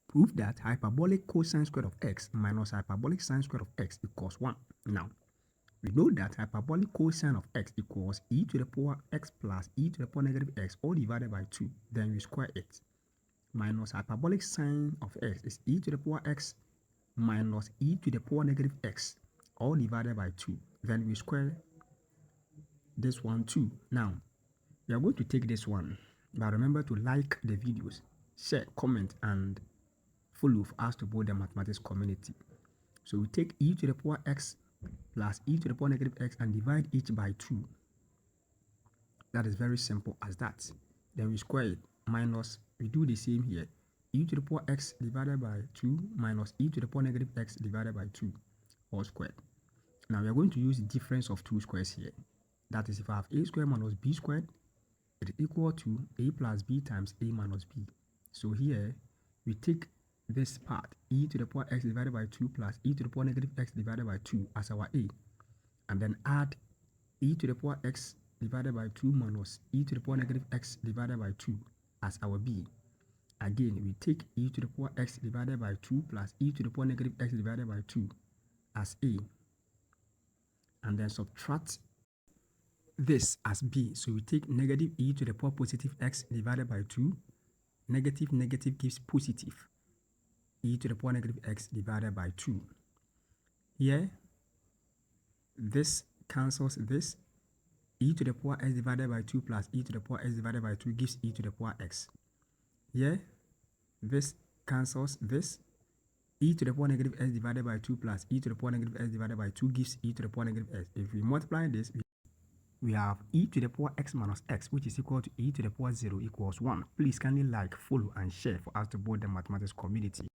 Prove that hyperbolic cosine squared of x minus hyperbolic sine squared of x equals 1. Now, we know that hyperbolic cosine of x equals e to the power x plus e to the power negative x all divided by 2. Then we square it. Minus hyperbolic sine of x is e to the power x minus e to the power negative x all divided by 2. Then we square this one too. Now, we are going to take this one. But remember to like the videos, share, comment, and follow for us to build the mathematics community. So we take e to the power x plus e to the power negative x and divide each by 2. That is very simple as that. Then we square it minus, we do the same here. E to the power x divided by 2 minus e to the power negative x divided by 2 all squared. Now we are going to use the difference of two squares here. That is, if I have a squared minus b squared, it is equal to a plus b times a minus b. So here we take this part, e to the power x divided by 2 plus e to the power negative x divided by 2 as our a, and then add e to the power x divided by 2 minus e to the power negative x divided by 2 as our b. Again, we take e to the power x divided by 2 plus e to the power negative x divided by 2 as a, and then subtract this as b. So we take negative e to the power positive x divided by 2. Negative gives positive e to the power negative x divided by 2. Here, this cancels this. E to the power x divided by 2 plus e to the power x divided by 2 gives e to the power x. Here, this cancels this. E to the power negative x divided by 2 plus e to the power negative x divided by 2 gives e to the power negative x. If we multiply this, we have e to the power x minus x, which is equal to e to the power 0 equals 1. Please kindly like, follow, and share for us to build the mathematics community.